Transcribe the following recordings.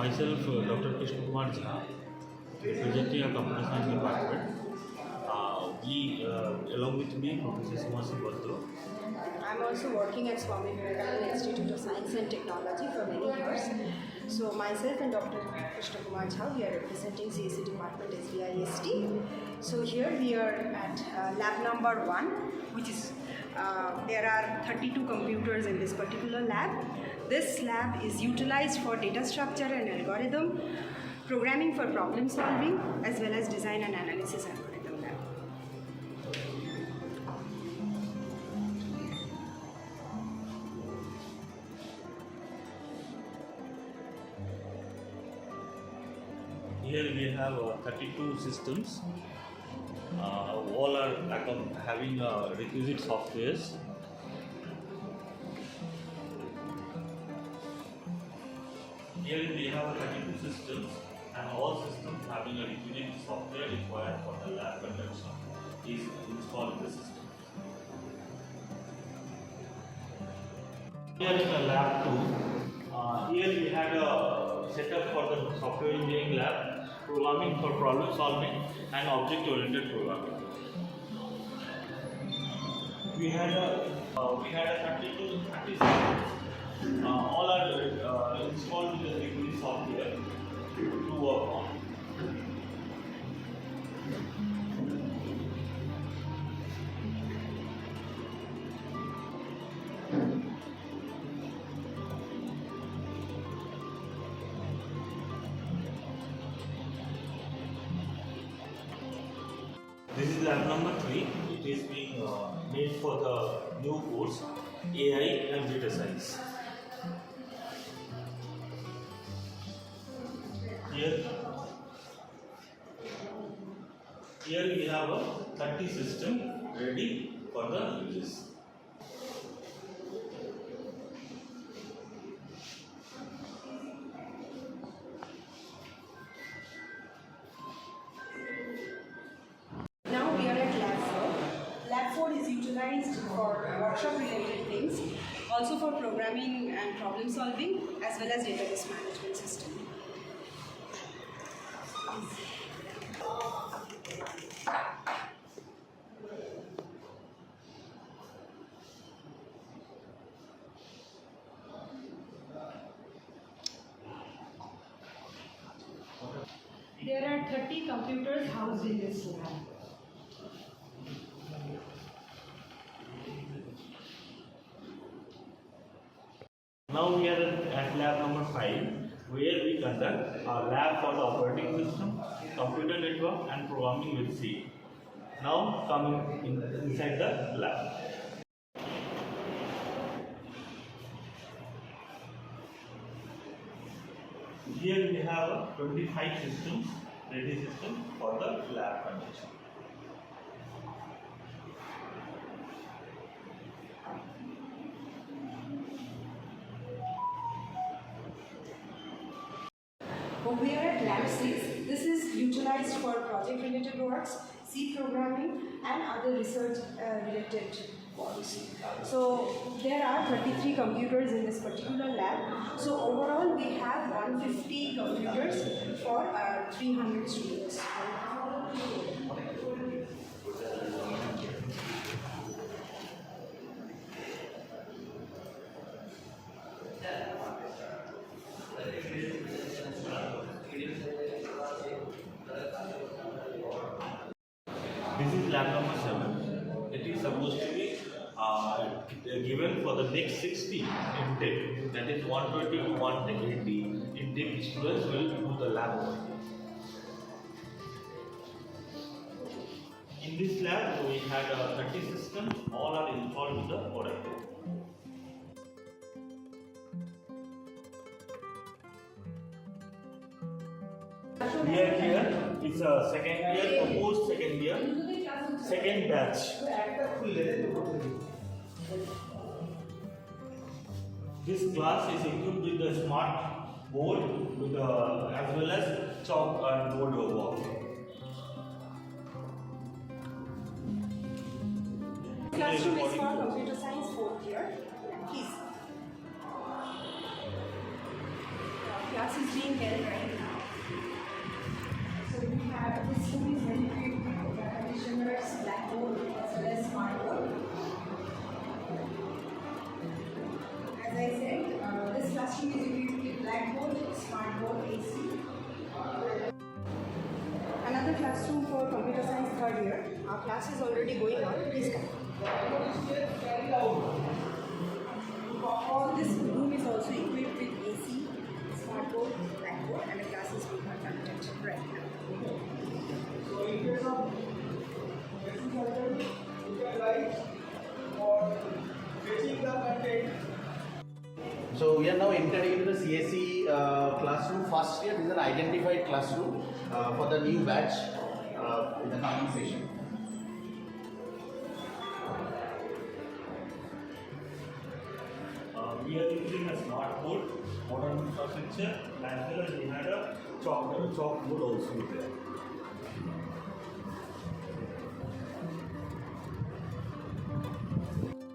Myself, Dr. Krishna Kumar Jha, presenting a computer science department. Along with me, Professor Swami. I'm also working at Swami Vivekananda Institute of Science and Technology for many years. So myself and Dr. Krishna Kumar Jha, we are representing CSE department SBIST. So here we are at lab number 1, which is there are 32 computers in this particular lab. This lab is utilized for data structure and algorithm, programming for problem solving, as well as design and analysis algorithm lab. Here we have 32 systems. All are having requisite softwares. Here we have 32 systems, and all systems having a requisite software required for the lab conduction is installed in the system. Here in the lab 2, here we had a setup for the software engineering lab, programming for problem solving and object-oriented programming. We had a 32 systems. All are installed with the requisite software to work on. This is lab number 3. It is being made for the new course AI and data science. Here we have a 30 system ready for the release. Now we are at lab 4. Lab 4 is utilized for workshop related things, also for programming and problem solving, as well as database management system. There are 30 computers housed in this lab. Now we are at lab number 5, where we conduct a lab for the operating system, computer network and programming with C. Now coming inside the lab. Here we have 25 systems, ready system for the lab conduction. We are at lab 6. This is utilized for project related works, C programming and other research related works. So there are 33 computers in this particular lab. So overall we have 150 computers for 300 students. This is lab number 7. It is supposed to be given for the next 60 intake, that is 120 to 180 intake students will do the lab work. In this lab, we had 30 systems, all are installed with the product. Here is a second year, proposed second year, second batch. This class is equipped with a smart board with as well as chalk and board work. Classroom is for computer science 4th year. Please. Class class is being held right now. So we have this room is very equipped with air conditioners, blackboard as well as smartboard. As I said, this classroom is equipped with blackboard, smartboard, AC. Another classroom for computer science third year. Our class is already going on. Please come. This room is also equipped with AC, smartboard, blackboard, and the class is being conducted right now. So in case of message order, you can write for fetching the content. So we are now entering into the CSE classroom first year. This is an identified classroom for the new batch in the coming session. We are using a smart board, modern infrastructure, as well as we had a chalkboard also there.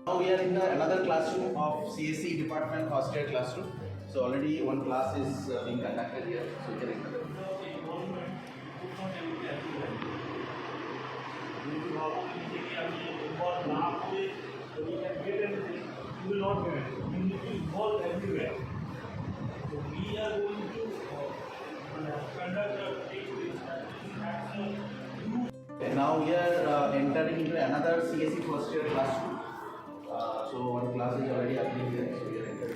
Now we are in another classroom of CSE department first year classroom. So already one class is being conducted here. So we can enter. You will not get it. You need to involve everywhere. So we are going to conduct a action. And now we are entering into another CSE first year classroom. So one class is already happening here. So we are entering.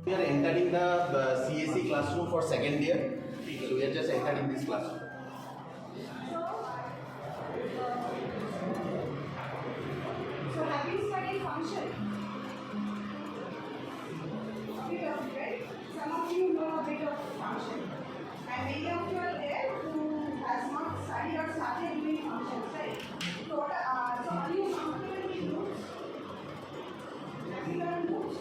We are entering the CSE classroom for second year. So we are just entering this classroom. So have you studied function? A bit of it, right? Some of you know a bit of function. And many of you are there who has not studied or started doing functions, right? So, so are you comfortable with roots? Have you learned roots?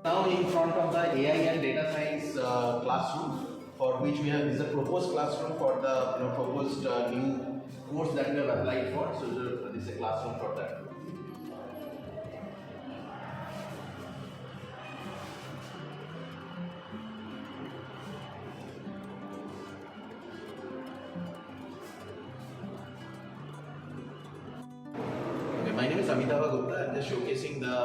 Now in front of the AI and data science classroom, for which we have, this is a proposed classroom for the proposed new course that we have applied for. So this is a classroom for that. My name is Amitabh Gupta. I'm just showcasing the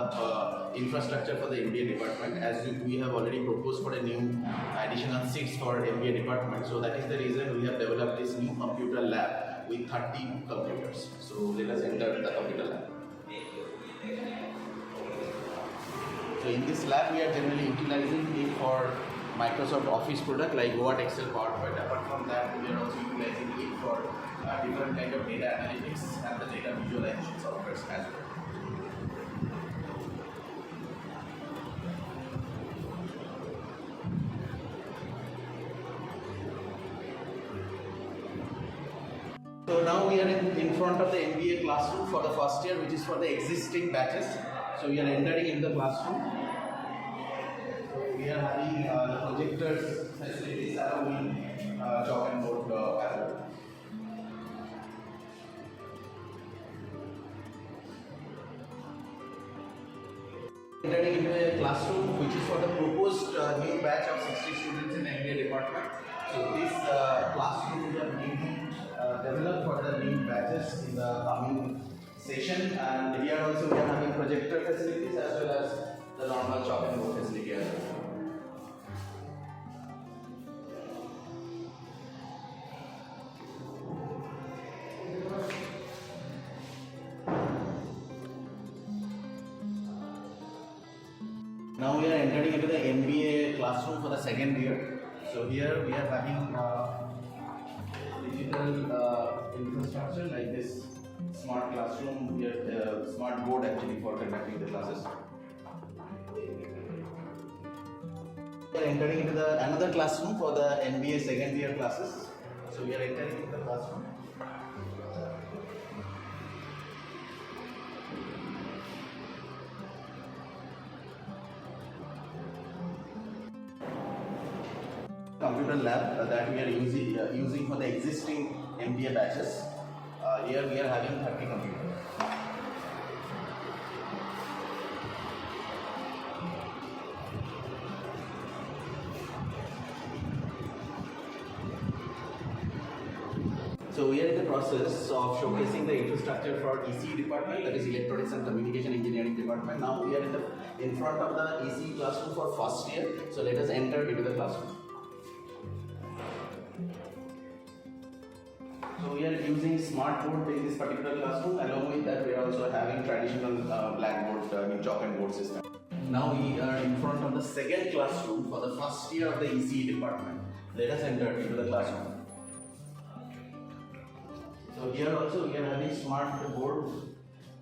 infrastructure for the MBA department, as we have already proposed for a new additional seats for MBA department. So that is the reason we have developed this new computer lab with 30 computers. So let us enter the computer lab. So in this lab, we are generally utilizing it for Microsoft Office product like Word, Excel, PowerPoint. Apart from that, we are also utilizing it for different kind of data analytics and the data visualization softwares as well. So now we are in front of the MBA classroom for the first year, which is for the existing batches. So we are entering into the classroom. So we are having the projectors facilities allowing chalk and board as well. Entering into a classroom which is for the proposed new batch of 60 students in the MBA department. So this classroom we are being developed for the new batches in the coming session, and here also we are having projector facilities as well as the normal chalk and board facility as well. Now we are entering into the MBA classroom for the second year. So here we are having digital infrastructure like this smart classroom. We are smart board actually for conducting the classes. We are entering into another classroom for the MBA second year classes. So we are entering into the classroom. computer lab that we are using for the existing MBA batches. Here we are having 30 computers. So we are in the process of showcasing the infrastructure for ECE department, that is Electronics and Communication Engineering department. Now we are in front of the ECE classroom for first year. So let us enter into the classroom. So we are using smart board in this particular classroom. Along with that, we are also having traditional blackboard, chalk and board system. Now we are in front of the second classroom for the first year of the ECE department. Let us enter into the classroom. So here also we are having smart board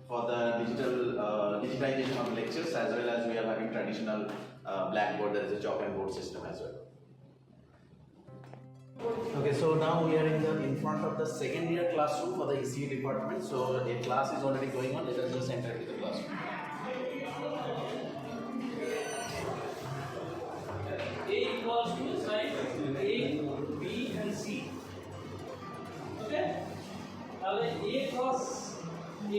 for the digitization of lectures, as well as we are having traditional blackboard, that is a chalk and board system as well. Okay, so now we are in front of the second year classroom for the ECE department. So a class is already going on. Let us just enter into the classroom. A equals to sign A, B and C. Okay? Now A cross A.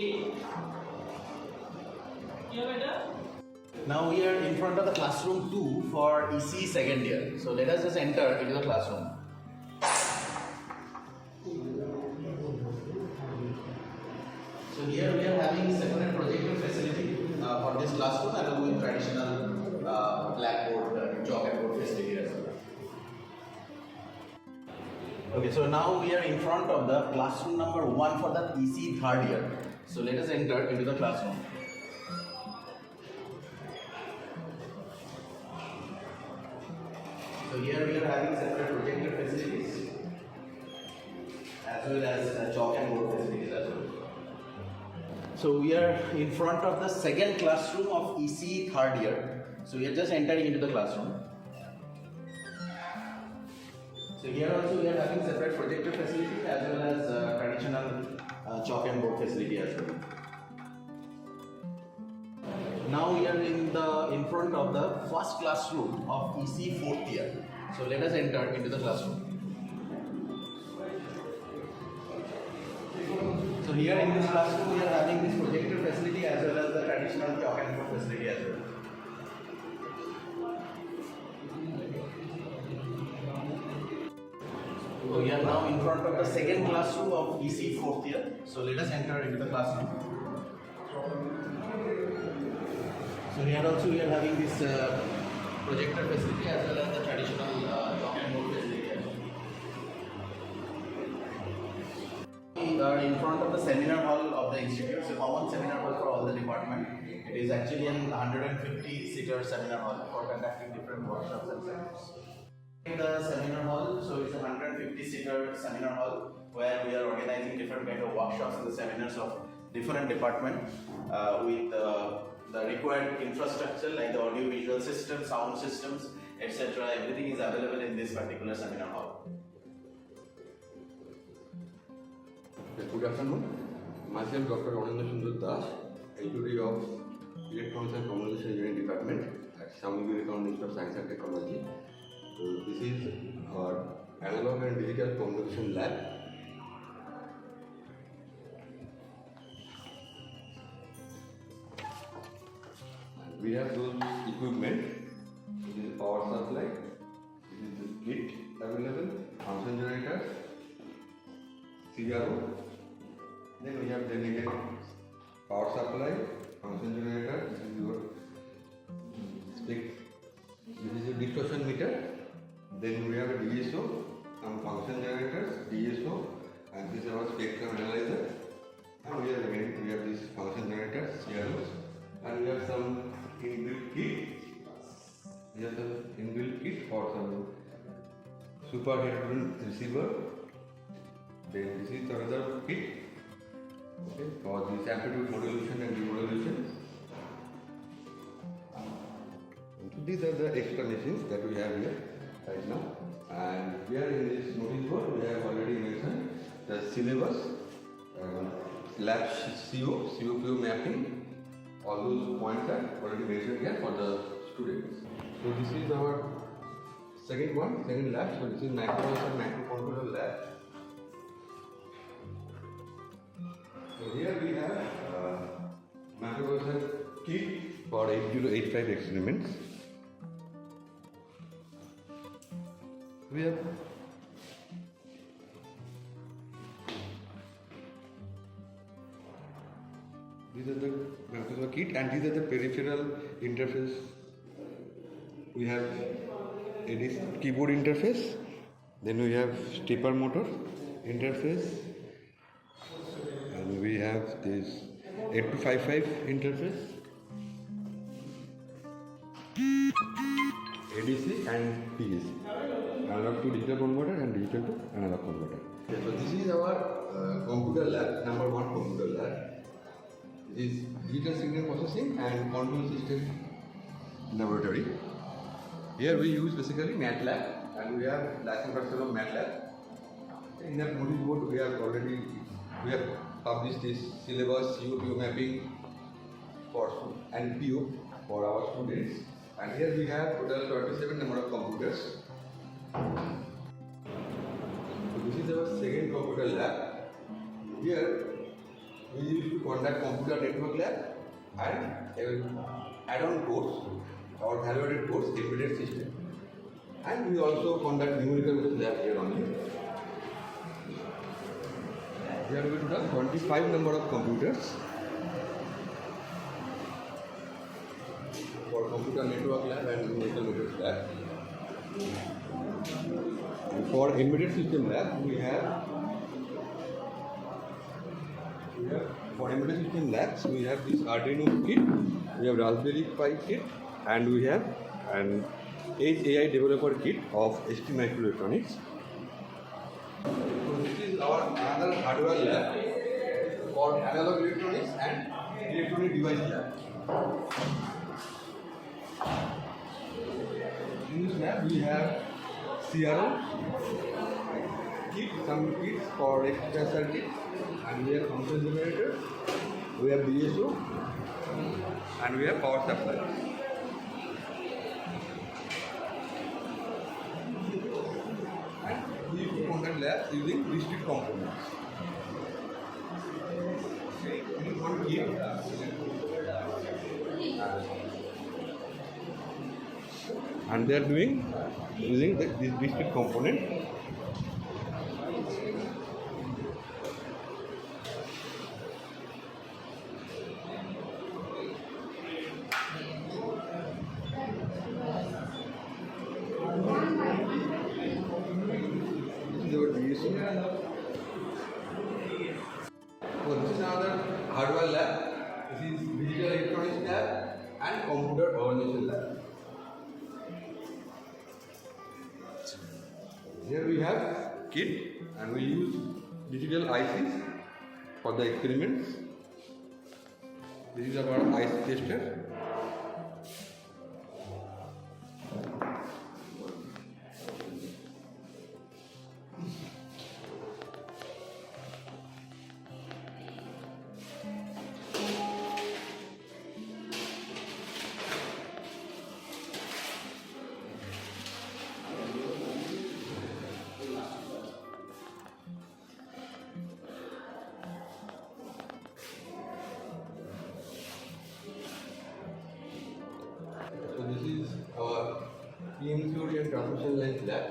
Now we are in front of the classroom 2 for ECE second year. So let us just enter into the classroom. So here we are having separate projector facility for this classroom, along with traditional blackboard, chalk and board facility as well. Okay, so now we are in front of the classroom number 1 for the ECE third year. So let us enter into the classroom. So here we are having separate projector facilities, as well as chalk and board facilities as well. So we are in front of the second classroom of ECE third year. So we are just entering into the classroom. So here also we are having separate projector facility, as well as traditional chalk and board facility as well. Now we are in front of the first classroom of ECE fourth year. So let us enter into the classroom. So here in this classroom we are having this projector facility, as well as the traditional chalk and board facility as well. So we are now in front of the second classroom of ECE fourth year. So let us enter into the classroom. So here also we are having this projector facility, as well as the traditional chalk and board facility as well. We are in front of the seminar hall of the institute. It's a common seminar hall for all the department. It is actually a 150-seater seminar hall for conducting different workshops and seminars. The seminar hall, so it's a 150-seater seminar hall where we are organizing different kind of workshops and the seminars of different departments with the required infrastructure like the audio visual system, sound systems, etc. Everything is available in this particular seminar hall. Good afternoon. Myself Dr. Ananda Sundar Das, HOD of Electronics and Communication Engineering Department at Swami Vivekananda Institute of Science and Technology. So this is our analog and digital communication lab. And we have those equipment. This is power supply. This is the kit available. Function generators. CRO. Then we have dedicated power supply, function generator. This is your stick. This is your distortion meter. Then we have a DSO, some function generators, DSO, and this is our spectrum analyzer. And we have this function generators, CROs, and we have some inbuilt kit. We have the inbuilt kit for some super heterogeneous receiver. Then this is another kit, okay, for this amplitude modulation and demodulation. So these are the extra machines that we have here right now. And here in this notice board we have already mentioned the syllabus, lab COPO mapping. All those points are already mentioned here for the students. So this is our second lab. So this is microcomputer lab. So here we have microcomputer kit for 8085 experiments. We have these are the microcomputer kit, and these are the peripheral interface. We have a keyboard interface, then we have stepper motor interface, and we have this 8255 interface, ADC and PAC, analog to digital converter and digital to analog converter. Okay, so this is our computer lab, number 1 computer lab. This is digital signal processing and control system laboratory. Here we use basically MATLAB, and we have license version of MATLAB. In that notice board we have published this syllabus, CO mapping for and PO for our students. And here we have total 27 number of computers. So this is our second computer lab. Here we used to conduct computer network lab and add-on course or value-added course embedded system. And we also conduct numerical based lab here only. Here we have 25 number of computers for computer network lab and numerical methods lab. And for embedded system lab, for embedded system labs, we have this Arduino kit, we have Raspberry Pi kit, and we have an Edge AI developer kit of ST Microelectronics. So this is our another hardware lab for analog electronics and electronic device lab. In this lab we have CRO kit, some kits for extra circuit, and we have function generator, we have DSO, and we have power supply. And we do conduct labs using discrete components. In one kit, and they are doing using this discrete component. So this is another hardware lab. This is digital electronics lab and computer organization lab. Here we have kit, and we use digital ICs for the experiments. This is our IC tester. So this is our PM theory and transmission lines lab.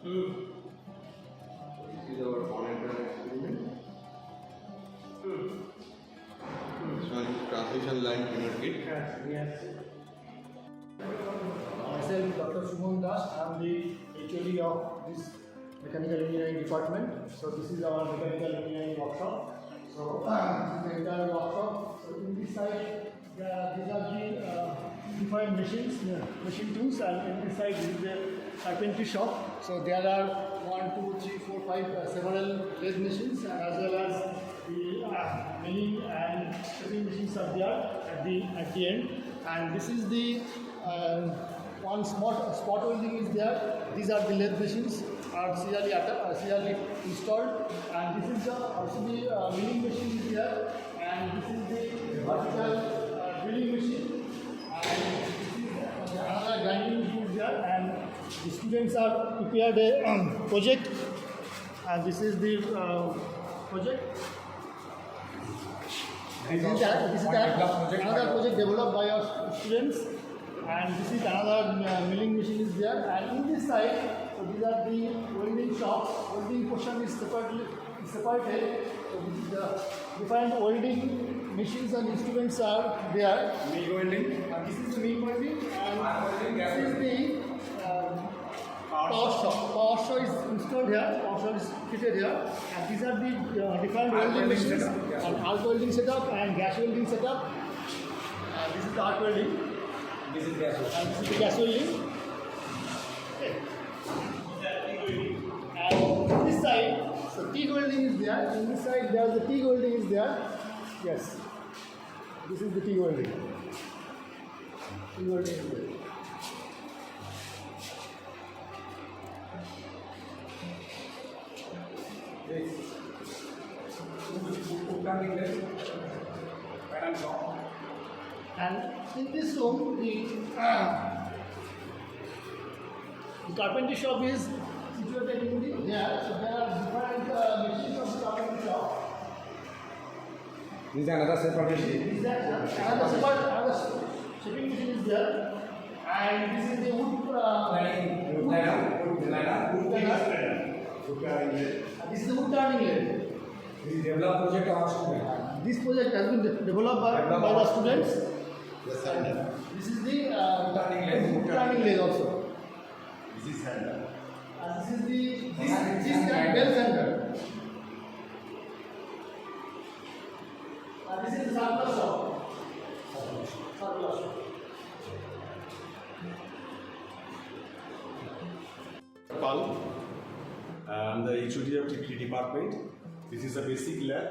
This is our on-and-run experiment. This one is transmission line tuner kit. Myself, Dr. Subham Das, I am the HOD of this mechanical engineering department. So this is our mechanical engineering workshop. So this is the entire workshop. So in this side, these are the different machines, machine tools, and in this side this is the carpentry shop. So there are 1, 2, 3, 4, 5 several lathe machines, and as well as the milling and shaping machines are there at the end. And this is the one spot welding is there. These are the lathe machines are serially installed, and this is also the milling machine is there, and and this is the vertical drilling machine, and this is another grinding machine is there, and the students are prepared a project, and this is the project. This is another project developed by our students, and this is another milling machine is there, and in this side, so these are the welding shops. Welding portion is separated. So this is the different welding machines and instruments are there. MIG welding, And this is the MIG welding, and this is the power saw. Power saw is installed here. Power saw is fitted here, and these are the different welding machines and arc welding setup and gas welding setup. And this is the arc welding. this is gas oven. And this is the gas welding. Okay. And this side, so TIG welding is there. In this side, there is the TIG welding is there. Yes. This is the TIG welding. TIG welding is there. And in this room, the carpentry shop is situated in the there. So there are different machines of the carpentry shop. This is another separate machine. Is that another shipping machine is there, and this is the wood This is the wood turning lathe. This is developed project of our student. This project has been developed by the students. Yes, sir. This is the Turning lathe. wood turning lathe also. This is handle. And this is the bell center. And this is the circular shop. Circular shop. Pal. I'm the HOD of TPD department. This is a basic lab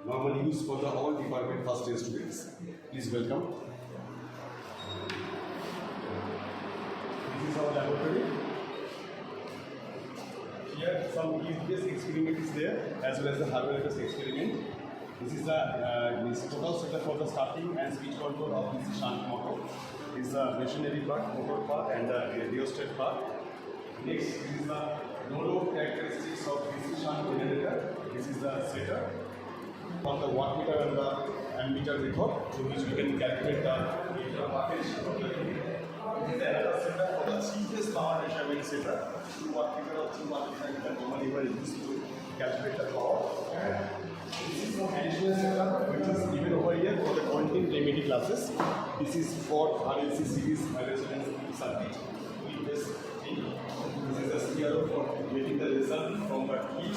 normally used for the all department first year students. Please welcome. This is our laboratory. Here some EVS experiment is there as well as the hardware experiment. This is the total setup for the starting and speed control of this shunt motor. This is the machinery part, motor part and the rheostat part. Next, this is the no-load characteristics of DC shunt generator. This is the setup on the wattmeter and the ammeter method, through which we can calculate the meter wattage of the unit. This is another setup for the cheapest power measurement setup. 2 wattmeter or 3 wattmeter you can normally use to calculate the power. This is one additional setup which is given over here for the content remedy classes. This is for RLC series resonance circuit. With this thing. This is the CRO for getting the result from the heat.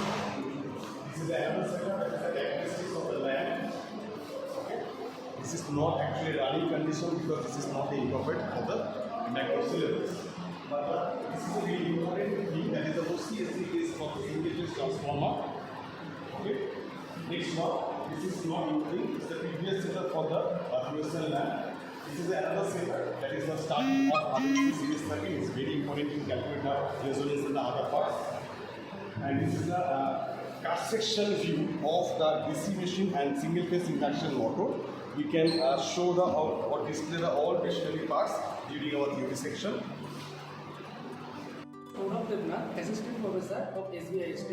This is another setup that is the characteristics of the lamp. Okay. This is not actually running condition because this is not the incorporate for the macro syllabus. But this is a very important thing, that is the OCSC is for the single phase transformer. Okay. Next one, this is not including, it's the previous setup for the fluorescent lamp. This is another setup, that is the starting of RLC series circuit. It's very important to calculate the resonance in the other parts. And this is the cross-section view of the DC machine and single phase induction motor. We can show the or display the all machinery parts during our theory section. Assistant Professor of SBIST.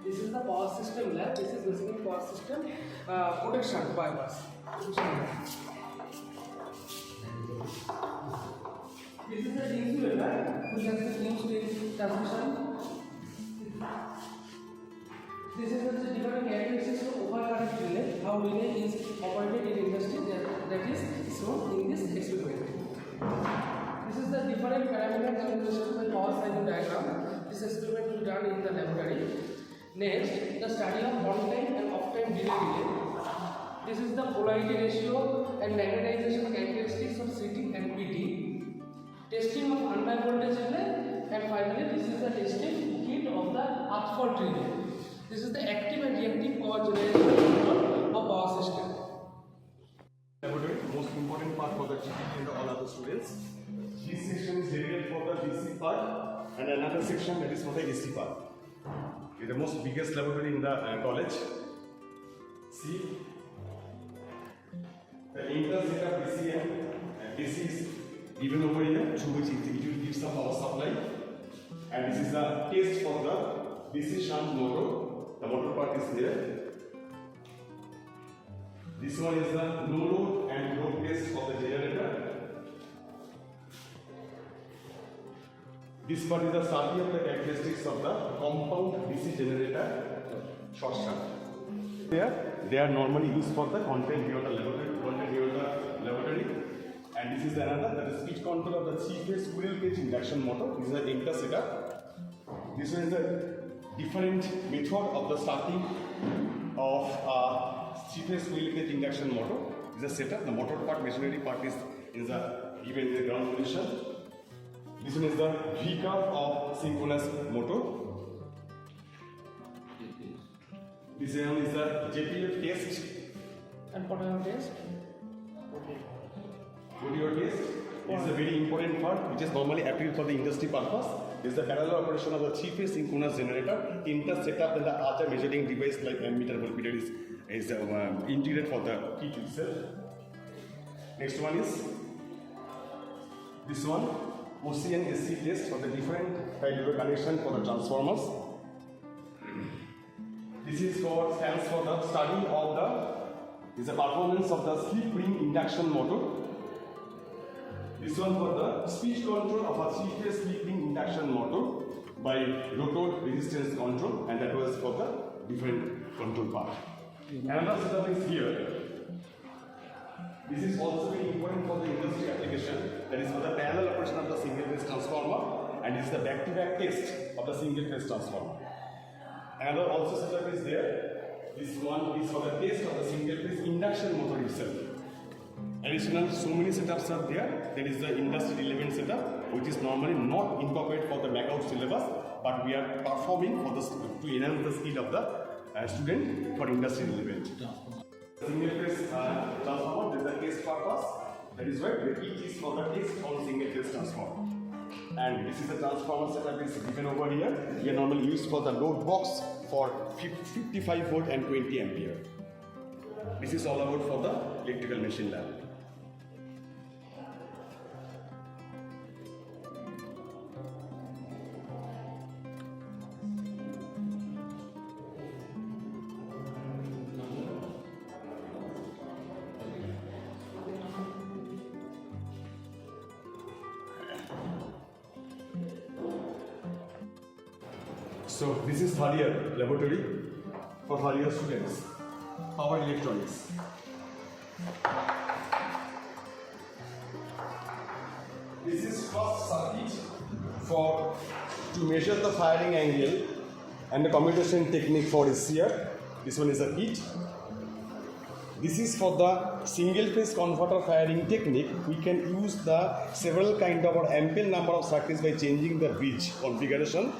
This is the power system lab. This is basically power system protection bypass. This is the insulator which has been used in transmission. This is the different characteristics of overcurrent relay. How relay is operated in industry that is shown in this experiment. This is the different parameter calculation by power cycle diagram. This experiment will be done in the laboratory. Next, the study of on-time and off-time delay. This is the polarity ratio and magnetization characteristics of CT and PT. Testing of unbiased voltage relay, and finally this is the testing kit of the earth fault relay. This is the active and reactive power generation of power system. Laboratory, most important part for the GPT and all other students. This section is dedicated for the DC part and another section that is for the AC part. It's the most biggest laboratory in the college. See, The inter setup DC and DC is given over here, through which it will give some power supply. And this is the test for the DC shunt motor. The motor part is there. This one is the no load and load test of the generator. This part is the study of the characteristics of the compound DC generator short shunt. They are normally used for the content near the laboratory. And this is another, that is speed control of the 3-phase squirrel cage induction motor. This is the inter setup. This one is the different method of the starting of 3-phase squirrel cage induction motor. This is a setup. The motor part, machinery part is given in the ground position. This one is the V curve of synchronous motor. This one is the JPF test. And potato test. Audio test is a very important part which is normally applied for the industry purpose. This is the parallel operation of the 3-phase synchronous generator. Inter setup and the other measuring device like ammeter, voltmeter is integrated for the kit itself. Next one is this one, OCN SC test for the different type of connection for the transformers. This is stands for the study of the performance of the slip ring induction motor. This one for the speed control of a 3-phase slip ring induction motor by rotor resistance control, and that was for the different control part. Another setup is here. This is also very important for the industry application. That is for the parallel operation of the single phase transformer, and this is the back-to-back test of the single phase transformer. Another also setup is there. This one is for the test of the single phase induction motor itself. Additional, so many setups are there. There is the industry relevant setup, which is normally not incorporated for the backout syllabus, but we are performing for the to enhance the skill of the student for industry relevant. Single phase transformer, there is a test purpose. That is why the key is for the test on single phase transformer. And this is the transformer setup is given over here. We are normally used for the load box for 55 volt and 20 ampere. This is all about for the electrical machine lab. So this is third year laboratory for third year students. Power electronics. This is first circuit to measure the firing angle and the commutation technique for SCR. This one is a kit. This is for the single phase converter firing technique. We can use the several kind of or ample number of circuits by changing the bridge configuration.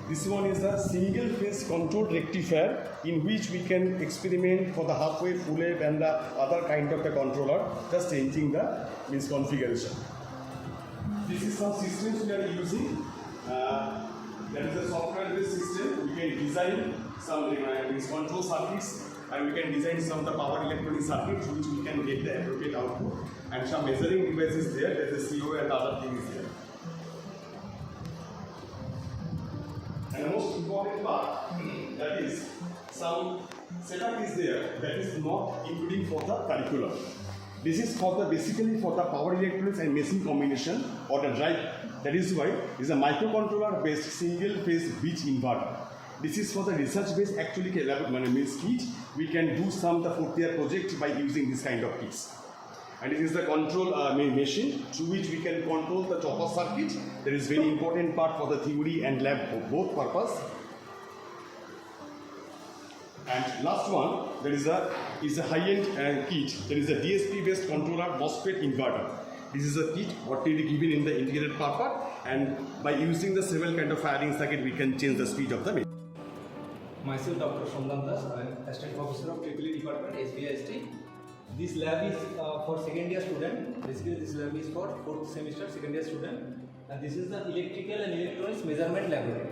This one is a single phase controlled rectifier in which we can experiment for the half wave, full wave and the other kind of the controller, just changing the configuration. This is some systems we are using. That is a software based system. We can design some control circuits and we can design some of the power electronic circuits which we can get the appropriate output, and some measuring devices there, there is a CO and other things there. And the most important part, that is some setup is there that is not including for the curriculum. This is for the basically for the power electronics and machine combination or the drive. That is why it is a microcontroller based single phase bridge inverter. This is for the research based actually means kit. We can do some the 4th year project by using this kind of kits. And it is the control machine through which we can control the chopper circuit. That is very important part for the theory and lab for both purpose. And last one, there is a high-end kit. There is a DSP based controller MOSFET inverter. This is a kit what will be given in the integrated power part, and by using the several kind of firing circuit we can change the speed of the machine. Myself Dr. Vivekananda, I am Assistant Professor of EEE Department, SBIST. This lab is for second year student. Basically, this lab is for 4th semester second year student, and this is the electrical and electronics measurement laboratory.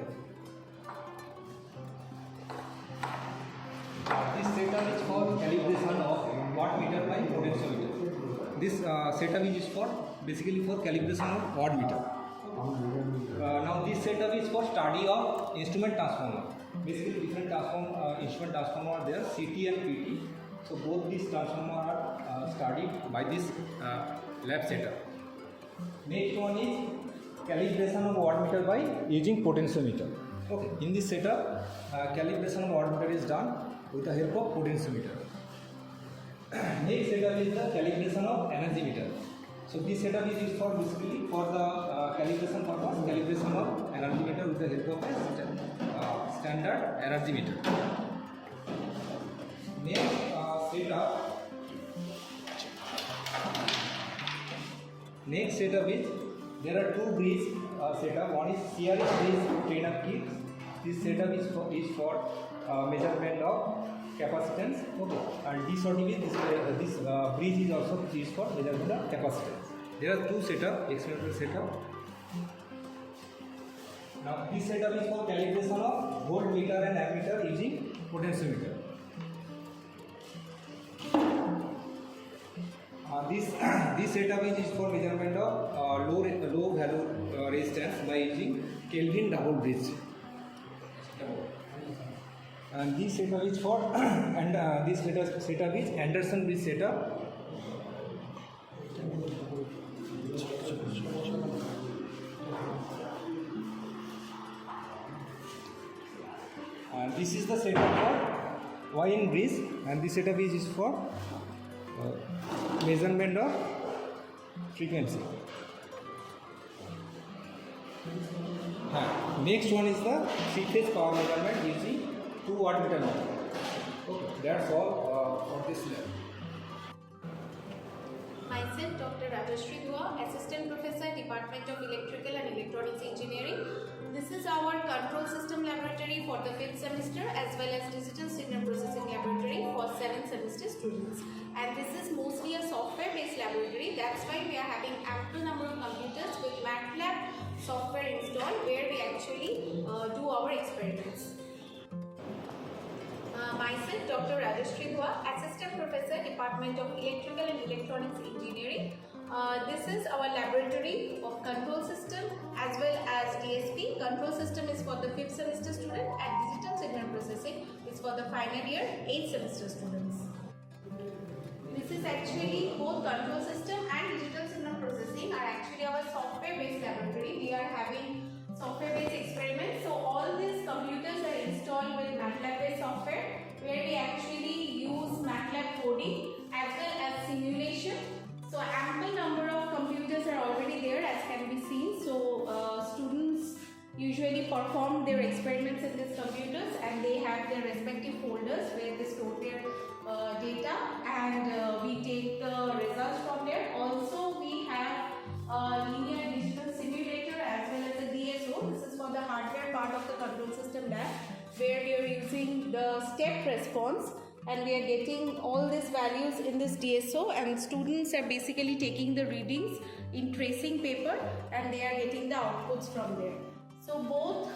This setup is for calibration of watt meter by potentiometer. This setup is used for basically for calibration of watt meter. Now this setup is for study of instrument transformer. Basically different instrument transformer are there, CT and PT. So both these transformer are studied by this lab setup. Next one is calibration of wattmeter by using potentiometer. Okay, in this setup, calibration of wattmeter is done with the help of potentiometer. Next setup is the calibration of energy meter. So this setup is used for basically for the calibration purpose, calibration of energy meter with the help of a standard energy meter. Next setup is there are two bridge setup. One is series bridge trainer kit. This setup is for measurement of capacitance. Okay, and this bridge is also used for measurement of capacitance. There are two setup, experimental setup. Now this setup is for calibration of voltmeter and ammeter using potentiometer. This setup is used for measurement of low value resistance by using Kelvin double bridge. And this setup is for this setup is Anderson bridge setup. And this is the setup for Y-in bridge, and this setup is used for measurement of frequency. Next one is the three-phase power measurement using 2 wattmeter meter. Okay, that's all for this lab. Myself, Dr. Rajashri Dua, Assistant Professor, Department of Electrical and Electronics Engineering. This is our control system laboratory for the 5th semester as well as digital signal processing laboratory for 7th semester students. And this is mostly a software based laboratory. That's why we are having ample number of computers with MATLAB software installed where we actually do our experiments. Myself, Dr. Rajashri Dua, Assistant Professor, Department of Electrical and Electronics Engineering. This is our laboratory of control system as well as DSP. Control system is for the 5th semester student and digital signal processing is for the final year 8th semester students. This is actually both control system and digital signal processing are actually our software based laboratory. We are having software based experiments. So all these computers are installed with MATLAB based software where we actually use MATLAB coding as well as simulation. So ample number of computers are already there as can be seen. So students usually perform their experiments in these computers and they have their respective folders where they store their data and we take the results from there. Also we have a linear digital simulator as well as a DSO. This is for the hardware part of the control system lab where we are using the step response and we are getting all these values in this DSO and students are basically taking the readings in tracing paper and they are getting the outputs from there. So both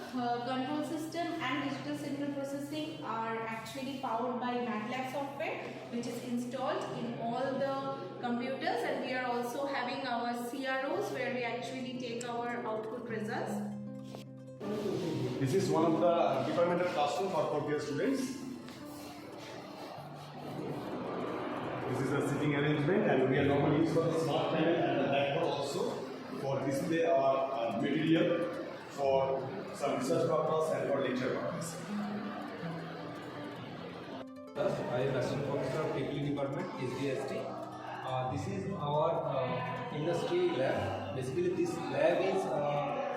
control system and digital signal processing are actually powered by MATLAB software which is installed in all the computers, and we are also having our CROs where we actually take our output results. This is one of the departmental classroom for 4th year students. This is a sitting arrangement and we are normally used for the smart panel and the blackboard also for display our material for some research purpose and for lecture purpose. Thus, I am Assistant Professor of Technical Department, SDST. This is our industry lab. Basically, this lab is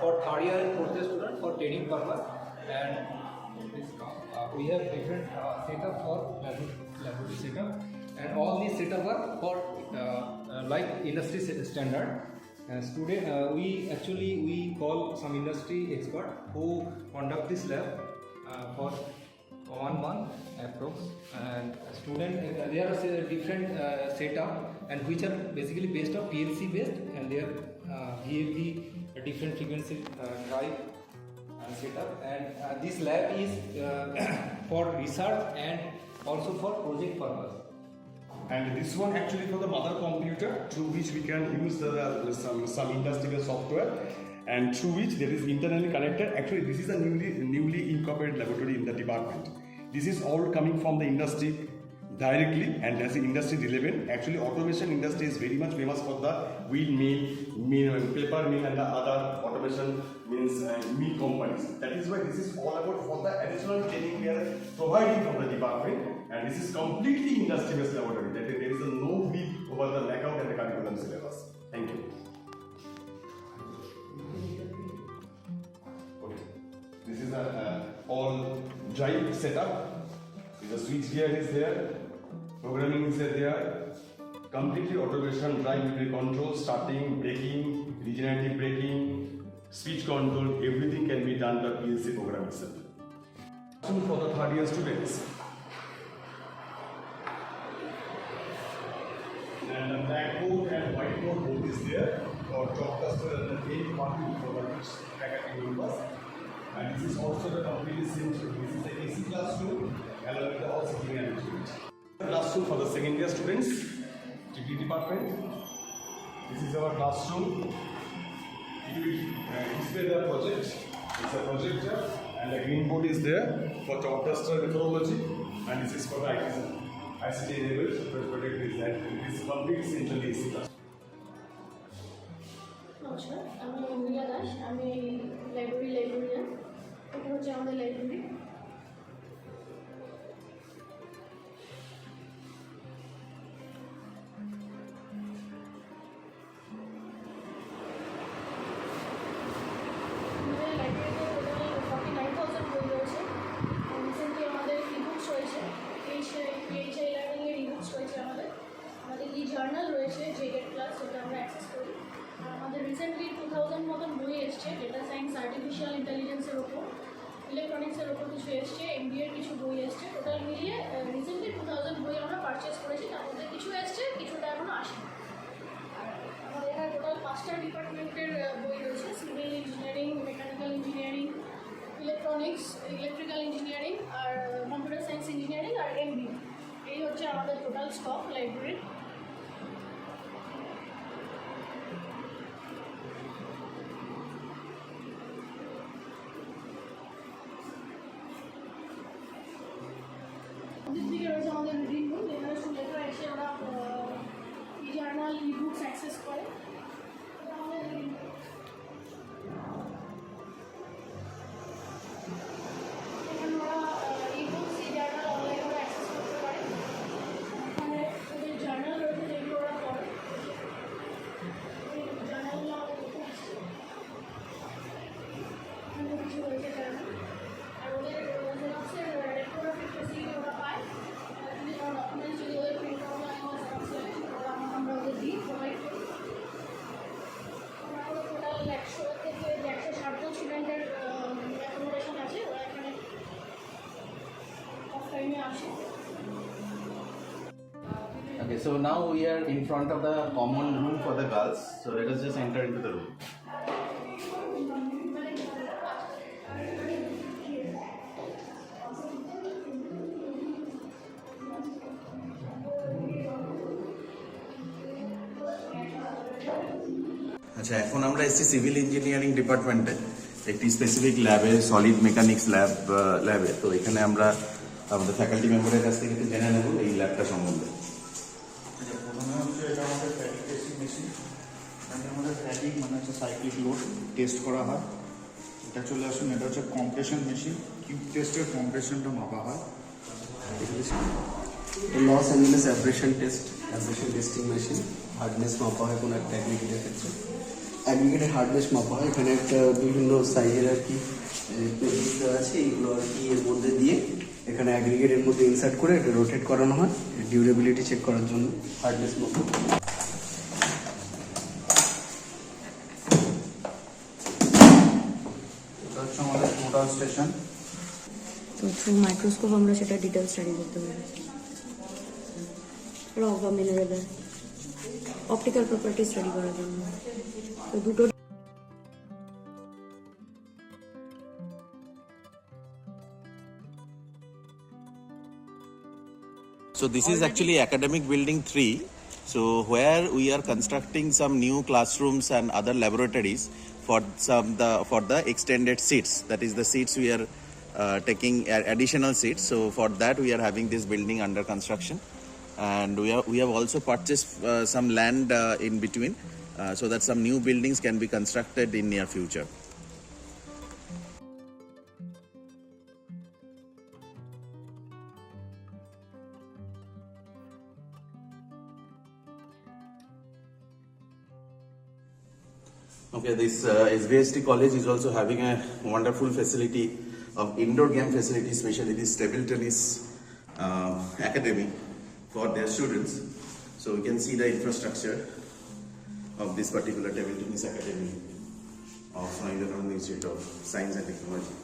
for 3rd year and 4th year students for training purpose, and we have different setup for laboratory setup, and all these setup are for like industry standard. We call some industry expert who conduct this lab for 1 month approx, and student there are different setup and which are basically based on PLC based, and they are VFD different frequency drive setup, and this lab is for research and also for project purpose. and this one actually for the mother computer through which we can use some industrial software, and through which there is internally connected. Actually, this is a newly incorporated laboratory in the department. This is all coming from the industry directly, and as the industry relevant. Actually, automation industry is very much famous for the wheel mill, paper mill, and the other automation means mill companies. That is why this is all about for the additional training we are providing from the department, and this is completely industry-based laboratory. That is, there is no whip over the knockout and the curriculum syllabus. Thank you. Okay. This is a all drive setup. The switch gear is there. Programming is there, completely automation, drive memory control, starting, braking, regenerative braking, speech control, everything can be done by PLC program itself. For the third year students. And the blackboard and whiteboard both is there for chalk duster and the paint marking for the faculty members. And this is also the completely same. This is the AC classroom along with the all sitting arrangement. Classroom for the second year students, degree department. This is our classroom. It will display the project. It's a projector, and the green board is there for chalk duster methodology, and this is for the ICT enabled project is that it is complete centrally AC class. নমস্কার, আমি রিয়া দাস, আমি librarian. এটা হচ্ছে আমাদের library. Journal রয়েছে জেডেড plus, যেটা আমরা access করি। আর আমাদের রিসেন্টলি 2000 মতন বই এসছে ডেটা সায়েন্স, আর্টিফিশিয়াল ইন্টেলিজেন্সের ওপর, ইলেকট্রনিক্সের ওপর কিছু এসছে, এমবিএর কিছু বই এসছে। টোটাল মিলিয়ে রিসেন্টলি 2000 বই আমরা পারচেস করেছি। তার মধ্যে কিছু এসছে, কিছুটা এখনও আসেনি। আর আমাদের এখানে টোটাল 5টা ডিপার্টমেন্টের বই রয়েছে: civil engineering, mechanical engineering, electronics, electrical engineering, আর কম্পিউটার সায়েন্স ইঞ্জিনিয়ারিং, আর এমবিএ। এই হচ্ছে আমাদের টোটাল স্টক লাইব্রেরির। দিকে রয়েছে আমাদের রিডিং রুম, যেখানে স্টুডেন্টরা এসে ওরা ই জার্নাল, ই বুকস অ্যাক্সেস করে। আমাদের এখানে ওরা ই বুকস, ই জার্নাল অনলাইনে ওরা অ্যাক্সেস করতে পারে। এখানে ওদের জার্নাল রয়েছে যেগুলো ওরা পড়ে। জার্নালগুলো আমাদের দেখে আসছে। এখানে কিছু রয়েছে জার্নাল, আর ওদের জেরক্সের রেকর্ডের ফেসিলিটি ওরা পায়। ডকুমেন্টস যদি ওদের প্রিন্ট আউট হয় আমার জেরক্স লাগে, ওরা আমরা ওদের দিই, প্রোভাইড করি। আমাদের টোটাল 100 থেকে 160 জন স্টুডেন্টের অ্যাকোমোডেশন আছে। ওরা এখানে অফ টাইমে আসে। Okay, so now we are in front of the common room for the girls. So let us just enter into the room. আচ্ছা, এখন আমরা এসেছি সিভিল ইঞ্জিনিয়ারিং ডিপার্টমেন্টে একটি স্পেসিফিক ল্যাবে, সলিড মেকানিক্স ল্যাবে। তো এখানে আমরা আমাদের ফ্যাকাল্টি মেম্বারের কাছ থেকে জেনে নেব এই ল্যাবটা সম্বন্ধে। আচ্ছা, প্রথমে হচ্ছে এটা আমাদের ফ্যাটিক টেস্টিং মেশিন। এখানে আমাদের ফ্যাটিক মানে হচ্ছে সাইক্লিক লোড টেস্ট করা হয়। এটা চলে আসুন, এটা হচ্ছে কম্প্রেশন মেশিন। কিউব টেস্টের কম্প্রেশনটা মাপা হয়। Los Angeles abrasion testing machine. Hardness মাপা হয় কোনো একটা অ্যাগ্রিগেটের ক্ষেত্রে। অ্যাগ্রিগেটের হার্ডনেস মাপা হয়। এখানে একটা বিভিন্ন সাইজের আর কি আছে, এইগুলো আর কি এর মধ্যে দিয়ে এখানে অ্যাগ্রিগেটের মধ্যে ইনসার্ট করে এটা রোটেট করানো হয় ডিউরেবিলিটি চেক করার জন্য। হার্ডনেস মাপা এটা হচ্ছে আমাদের টোটাল স্টেশন। তো থ্রু মাইক্রোস্কোপ আমরা সেটা ডিটেল স্টাডি করতে পারি। রক বা মিনারেলের অপটিক্যাল প্রপার্টি স্টাডি করার জন্য। তো দুটো So this is actually academic building 3. So where we are constructing some new classrooms and other laboratories for the extended seats. That is the seats we are taking additional seats. So for that we are having this building under construction, and we have also purchased some land in between so that some new buildings can be constructed in near future. Okay, this SVST college is also having a wonderful facility of indoor game facility, especially this table tennis academy for their students. So we can see the infrastructure of this particular table tennis academy of Vivekananda Institute of Science and Technology.